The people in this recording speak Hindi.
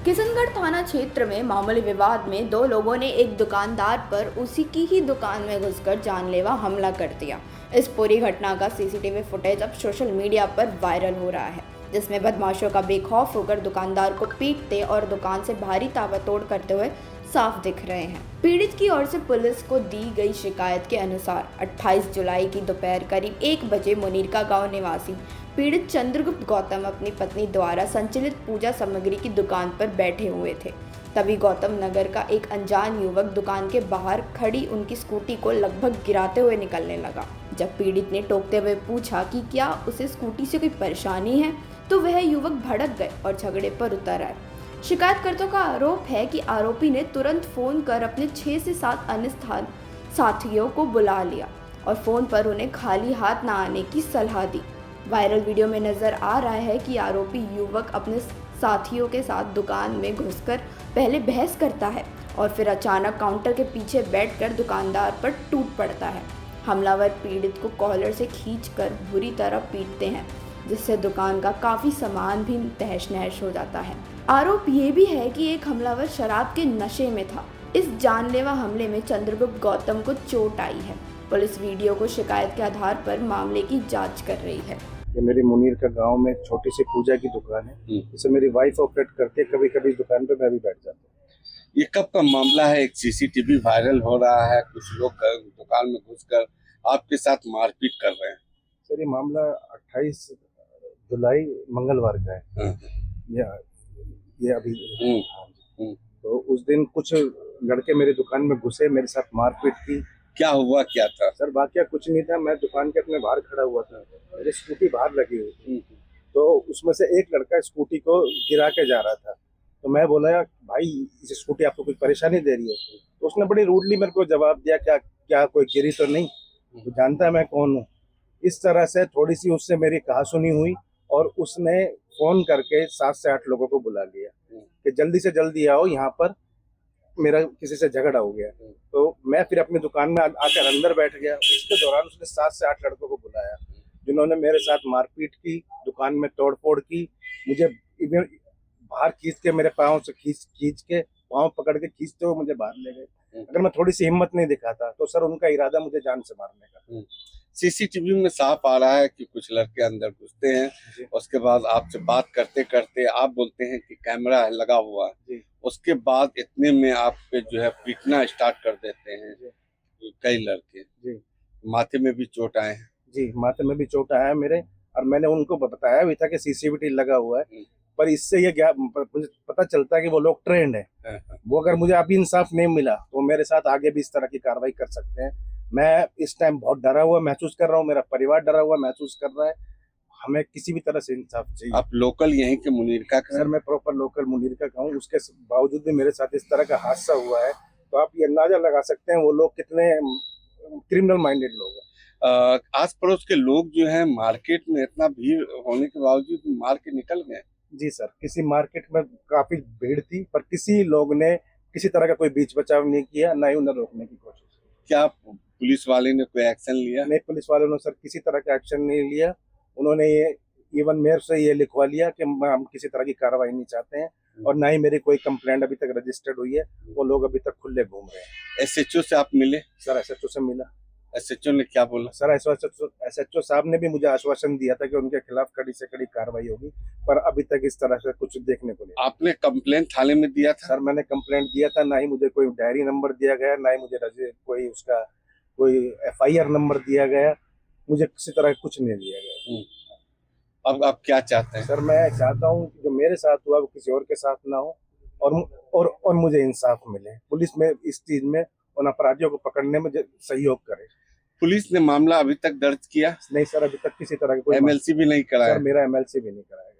किशनगढ़ थाना क्षेत्र में मामूली विवाद में दो लोगों ने एक दुकानदार पर उसी की ही दुकान में घुसकर जानलेवा हमला कर दिया। इस पूरी घटना का सीसीटीवी फुटेज अब सोशल मीडिया पर वायरल हो रहा है, जिसमें बदमाशों का बेखौफ होकर दुकानदार को पीटते और दुकान से भारी ताबड़तोड़ करते हुए साफ दिख रहे हैं। पीड़ित की ओर से पुलिस को दी गई शिकायत के अनुसार 28 जुलाई की दोपहर करीब 1 बजे मुनीरका गांव निवासी पीड़ित चंद्रगुप्त गौतम अपनी पत्नी द्वारा संचालित पूजा सामग्री की दुकान पर बैठे हुए थे। तभी गौतम नगर का एक अनजान युवक दुकान के बाहर खड़ी उनकी स्कूटी को लगभग गिराते हुए निकलने लगा। जब पीड़ित ने टोकते हुए पूछा कि क्या उसे स्कूटी से कोई परेशानी है, तो वह युवक भड़क गए और झगड़े पर उतर आए। शिकायतकर्ताओं का आरोप है कि आरोपी ने तुरंत फोन कर अपने 6 से 7 अन्य साथियों को बुला लिया और फोन पर उन्हें खाली हाथ न आने की सलाह दी। वायरल वीडियो में नजर आ रहा है कि आरोपी युवक अपने साथियों के साथ दुकान में घुसकर पहले बहस करता है और फिर अचानक काउंटर के पीछे बैठकर दुकानदार पर टूट पड़ता है। हमलावर पीड़ित को कॉलर से खींचकर बुरी तरह पीटते हैं, जिससे दुकान का काफ़ी सामान भी तहस नहस हो जाता है। आरोप ये भी है कि एक हमलावर शराब के नशे में था। इस जानलेवा हमले में चंद्रगुप्त गौतम को चोट आई है। पुलिस वीडियो को शिकायत के आधार पर मामले की जांच कर रही है। ये मेरी मुनीरका गांव में छोटी सी पूजा की दुकान है, जिसे मेरी वाइफ ऑपरेट करती है। कभी कभी दुकान पे मैं भी बैठ जाता हूँ। ये कब का मामला है? एक सीसीटीवी वायरल हो रहा है, कुछ लोग दुकान में घुसकर आपके साथ मारपीट कर रहे हैं। सर, ये मामला 28 जुलाई मंगलवार का है। ये अभी तो उस दिन कुछ लड़के मेरी दुकान में घुसे, मेरे साथ मारपीट की। क्या हुआ, क्या था? सर, वाकया कुछ नहीं था। मैं दुकान के अपने बाहर खड़ा हुआ था, मेरी स्कूटी बाहर लगी हुई थी। तो उसमें से एक लड़का स्कूटी को गिरा के जा रहा था। तो मैं बोला, भाई इस स्कूटी आपको कोई परेशानी दे रही है? तो उसने बड़ी रूडली मेरे को जवाब दिया, क्या क्या कोई गिरी तो नहीं? तो जानता है मैं कौन हूँ। इस तरह से थोड़ी सी उससे मेरी कहासुनी हुई और उसने फोन करके 7 से 8 लोगों को बुला लिया कि जल्दी से जल्दी आओ, यहाँ पर मेरा किसी से झगड़ा हो गया। तो मैं फिर अपनी दुकान में आकर अंदर बैठ गया। उसके दौरान उसने 7 से 8 लड़कों को बुलाया, जिन्होंने मेरे साथ मारपीट की, दुकान में तोड़फोड़ की। मुझे बाहर खींच के, मेरे पाँव से खींच के, पाँव पकड़ के खींचते हुए मुझे बाहर ले गए। अगर मैं थोड़ी सी हिम्मत नहीं दिखाता तो सर उनका इरादा मुझे जान से मारने का। सीसीटीवी में साफ आ रहा है कि कुछ लड़के अंदर घुसते हैं, उसके बाद आपसे बात करते करते आप बोलते हैं कि कैमरा लगा हुआ है, उसके बाद इतने में आप पे जो है पीटना स्टार्ट कर देते हैं कई लड़के। माथे में भी चोट आए हैं? जी, माथे में भी चोट आया है मेरे। और मैंने उनको बताया भी था कि सीसीटीवी लगा हुआ है, पर इससे ये क्या मुझे पता चलता है कि वो लोग ट्रेंड है। वो अगर मुझे अभी इंसाफ नहीं मिला तो मेरे साथ आगे भी इस तरह की कार्रवाई कर सकते हैं। मैं इस टाइम बहुत डरा हुआ महसूस कर रहा हूँ, मेरा परिवार डरा हुआ महसूस कर रहा है। हमें किसी भी तरह से इंसाफ चाहिए। आप लोकल यहीं के मुनीरका का? सर, मैं प्रॉपर लोकल मुनीरका का हूँ। उसके बावजूद भी मेरे साथ इस तरह का हादसा हुआ है, तो आप ये अंदाजा लगा सकते हैं वो लोग कितने क्रिमिनल माइंडेड लोग हैं। आस पड़ोस के लोग जो है मार्केट में इतना भीड़ होने के बावजूद मार के निकल गए? जी सर, किसी मार्केट में काफी भीड़ थी, पर किसी लोग ने किसी तरह का कोई बीच बचाव नहीं किया, ना ही उन्हें रोकने की कोशिश की। क्या पुलिस वाले ने कोई एक्शन लिया? नहीं, पुलिस वालों ने सर किसी तरह का एक्शन नहीं लिया। उन्होंने ये इवन मेयर से ये लिखवा लिया कि हम किसी तरह की कार्रवाई नहीं चाहते हैं, और ना ही मेरी कोई कंप्लेंट अभी तक रजिस्टर्ड हुई है। वो लोग अभी तक खुले घूम रहे हैं। एसएचओ से आप मिले? सर, एसएचओ से मिला। एसएचओ ने क्या बोला? सर, एसएचओ साहब ने भी मुझे आश्वासन दिया था कि उनके खिलाफ कड़ी से कड़ी कार्रवाई होगी, पर अभी तक इस तरह से कुछ देखने को नहीं। आपने कंप्लेंट थाने में दिया था? सर, मैंने कंप्लेंट दिया था, ना ही मुझे कोई डायरी नंबर दिया गया, ना ही मुझे कोई एफआईआर नंबर दिया गया। मुझे किसी तरह कुछ नहीं दिया गया। अब आप क्या चाहते हैं? सर, मैं चाहता हूँ कि जो मेरे साथ हुआ वो किसी और के साथ ना हो, और मुझे इंसाफ मिले। पुलिस में इस चीज में उन अपराधियों को पकड़ने में सहयोग करे। पुलिस ने मामला अभी तक दर्ज किया? नहीं सर, अभी तक किसी तरह का कोई एमएलसी भी नहीं कराया? सर, मेरा एमएलसी भी नहीं कराया।